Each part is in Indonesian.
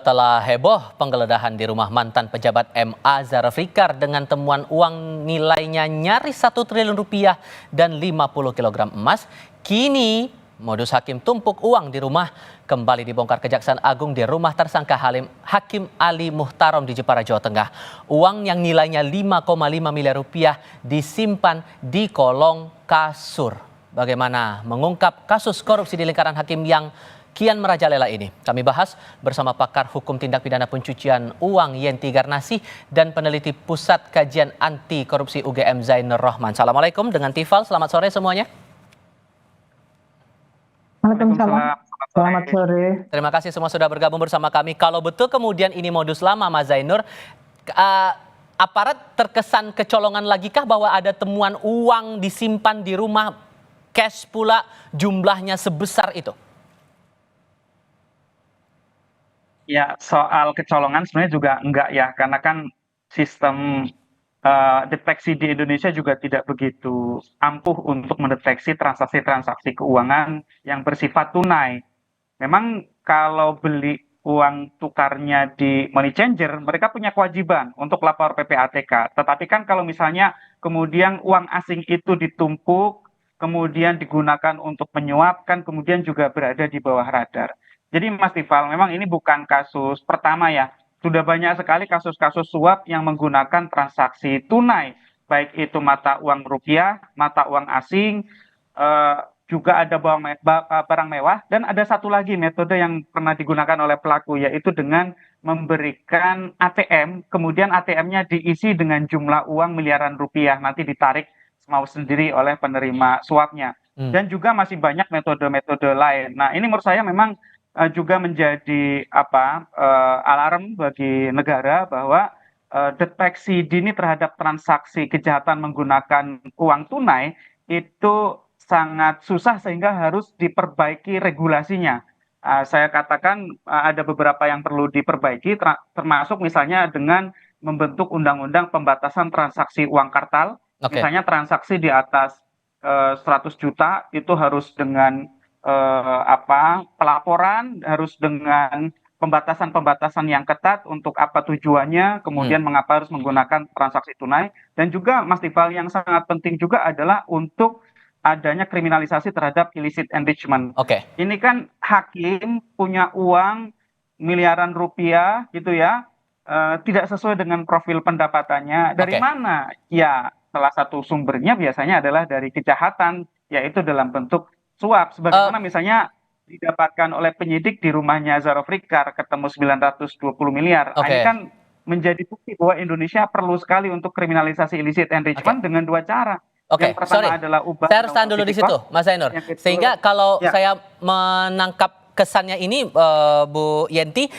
Setelah heboh penggeledahan di rumah mantan pejabat MA Zulfikar dengan temuan uang nilainya nyaris 1 triliun rupiah dan 50 kilogram emas, kini modus hakim tumpuk uang di rumah kembali dibongkar Kejaksaan Agung di rumah tersangka Hakim Ali Muhtarom di Jepara, Jawa Tengah. Uang yang nilainya 5,5 miliar rupiah disimpan di kolong kasur. Bagaimana mengungkap kasus korupsi di lingkaran hakim yang kian merajalela ini? Kami bahas bersama pakar hukum tindak pidana pencucian uang Yenti Garnasih dan peneliti Pusat Kajian Anti Korupsi UGM Zainur Rohman. Assalamualaikum dengan Tifal, selamat sore semuanya. Waalaikumsalam. Selamat sore. Terima kasih semua sudah bergabung bersama kami. Kalau betul kemudian ini modus lama, Mas Zainur, aparat terkesan kecolongan lagi kah bahwa ada temuan uang disimpan di rumah, cash pula jumlahnya sebesar itu? Ya, soal kecolongan sebenarnya juga enggak ya, karena kan sistem deteksi di Indonesia juga tidak begitu ampuh untuk mendeteksi transaksi-transaksi keuangan yang bersifat tunai. Memang kalau beli uang tukarnya di money changer, mereka punya kewajiban untuk lapor PPATK. Tetapi kan kalau misalnya kemudian uang asing itu ditumpuk, kemudian digunakan untuk menyuap, kan kemudian juga berada di bawah radar. Jadi Mas Tifal, memang ini bukan kasus pertama ya. Sudah banyak sekali kasus-kasus suap yang menggunakan transaksi tunai, baik itu mata uang rupiah, mata uang asing, eh, juga ada barang mewah, dan ada satu lagi metode yang pernah digunakan oleh pelaku, yaitu dengan memberikan ATM, kemudian ATM-nya diisi dengan jumlah uang miliaran rupiah, nanti ditarik mau sendiri oleh penerima suapnya. Dan juga masih banyak metode-metode lain. Nah, ini menurut saya memang juga menjadi alarm bagi negara bahwa deteksi dini terhadap transaksi kejahatan menggunakan uang tunai itu sangat susah sehingga harus diperbaiki regulasinya. Saya katakan ada beberapa yang perlu diperbaiki, termasuk misalnya dengan membentuk undang-undang pembatasan transaksi uang kartal. Misalnya transaksi di atas 100 juta itu harus dengan pelaporan, harus dengan pembatasan-pembatasan yang ketat untuk apa tujuannya, kemudian mengapa harus menggunakan transaksi tunai, dan juga Mas Tifal yang sangat penting juga adalah untuk adanya kriminalisasi terhadap illicit enrichment. Ini kan hakim punya uang miliaran rupiah gitu ya, tidak sesuai dengan profil pendapatannya. Dari mana? Ya, salah satu sumbernya biasanya adalah dari kejahatan, yaitu dalam bentuk suap. Sebagaimana misalnya didapatkan oleh penyidik di rumahnya Zulfikar ketemu 920 miliar. Ini kan menjadi bukti bahwa Indonesia perlu sekali untuk kriminalisasi illicit enrichment dengan dua cara. Yang pertama adalah ubah. Saya harus tahan dulu di situ, Mas Zainur. Sehingga kalau saya menangkap kesannya ini, Bu Yenti,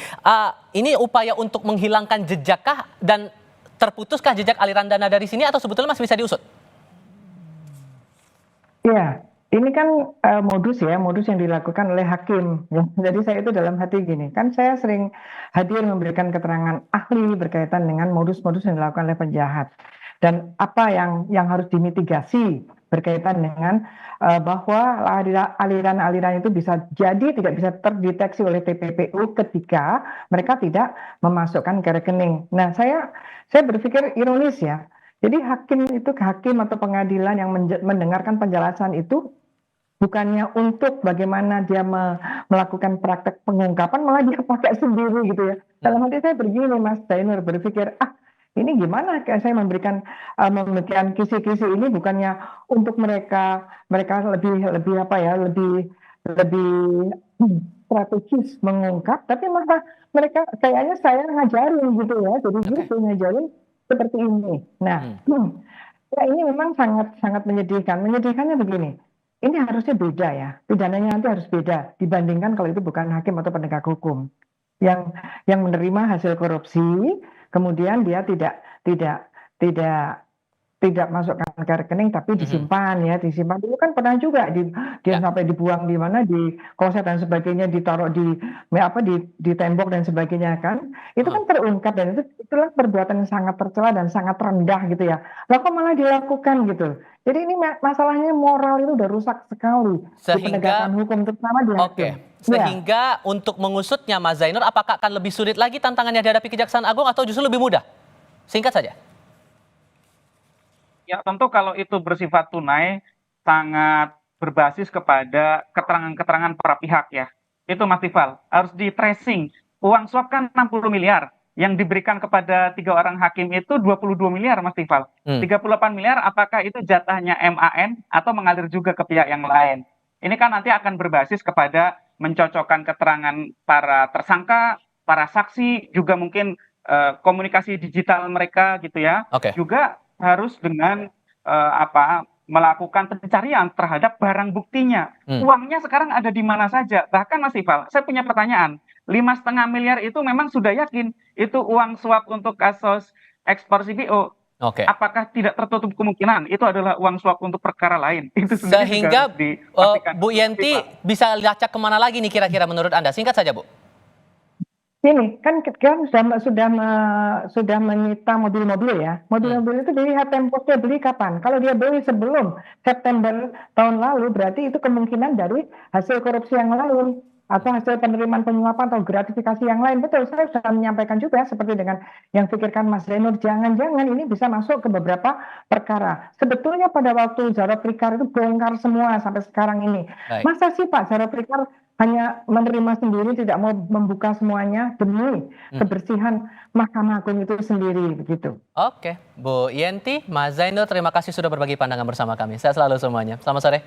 ini upaya untuk menghilangkan jejakkah dan terputuskah jejak aliran dana dari sini atau sebetulnya masih bisa diusut? Ya, ini kan modus yang dilakukan oleh hakim. Ya. Jadi saya itu dalam hati gini, kan saya sering hadir memberikan keterangan ahli berkaitan dengan modus-modus yang dilakukan oleh penjahat. Dan apa yang harus dimitigasi berkaitan dengan bahwa aliran-aliran itu bisa jadi tidak bisa terdeteksi oleh TPPU ketika mereka tidak memasukkan ke rekening. Nah, saya berpikir ironis ya. Jadi hakim atau pengadilan yang mendengarkan penjelasan itu bukannya untuk bagaimana dia melakukan praktek pengungkapan, malah dia pakai sendiri gitu ya. Dalam hati saya begini, Mas Zainur, berpikir, ini gimana saya memberikan kisi-kisi ini bukannya untuk mereka lebih strategis mengungkap, tapi malah mereka kayaknya saya ngajarin gitu ya, jadi gitu ngajarin seperti ini. Nah, ya ini memang sangat menyedihkan. Menyedihkannya begini, ini harusnya beda ya, pidananya nanti harus beda dibandingkan kalau itu bukan hakim atau penegak hukum yang menerima hasil korupsi, kemudian dia tidak tidak masukkan ke rekening tapi disimpan ya, disimpan dulu kan pernah juga dia Ya. sampai dibuang di mana, di kloset dan sebagainya, ditaruh di tembok dan sebagainya kan. Itu kan terungkap dan itulah perbuatan yang sangat tercela dan sangat rendah gitu ya. Lah kok malah dilakukan gitu. Jadi ini masalahnya moral itu udah rusak sekali di penegakan Sehingga, hukum terutama di hakim. oke, Ya. sehingga untuk mengusutnya Mas Zainur, apakah akan lebih sulit lagi tantangannya dihadapi Kejaksaan Agung atau justru lebih mudah? Singkat saja. Ya, tentu kalau itu bersifat tunai, sangat berbasis kepada keterangan-keterangan para pihak ya. Itu Mas Tifal, harus di tracing. Uang suap kan 60 miliar, yang diberikan kepada 3 orang hakim itu 22 miliar Mas Tifal. 38 miliar apakah itu jatahnya MAN atau mengalir juga ke pihak yang lain. Ini kan nanti akan berbasis kepada mencocokkan keterangan para tersangka, para saksi, juga mungkin komunikasi digital mereka gitu ya. Oke. Juga harus dengan melakukan pencarian terhadap barang buktinya. Uangnya sekarang ada di mana saja. Bahkan Mas Iqbal, saya punya pertanyaan. 5,5 miliar itu memang sudah yakin itu uang suap untuk kasus ekspor CPO. Oke. Apakah tidak tertutup kemungkinan itu adalah uang suap untuk perkara lain? Itu sendiri juga Sehingga harus dipastikan. Bu Yenti bisa lacak kemana lagi nih kira-kira menurut Anda? Singkat saja, Bu. Ini kan sudah menyita mobil-mobil ya. Mobil-mobil itu dilihat temposnya beli kapan. Kalau dia beli sebelum September tahun lalu, berarti itu kemungkinan dari hasil korupsi yang lalu atau hasil penerimaan penyuapan atau gratifikasi yang lain. Betul, saya sudah menyampaikan juga seperti dengan yang pikirkan Mas Zainur, jangan-jangan ini bisa masuk ke beberapa perkara. Sebetulnya pada waktu Jarod Prikar itu bongkar semua sampai sekarang ini. Baik. Masa sih Pak Jarod Prikar hanya menerima sendiri, tidak mau membuka semuanya demi kebersihan Mahkamah Agung itu sendiri begitu. Oke, Bu Yenti, Mas Zainur, terima kasih sudah berbagi pandangan bersama kami. Sehat selalu semuanya. Selamat sore.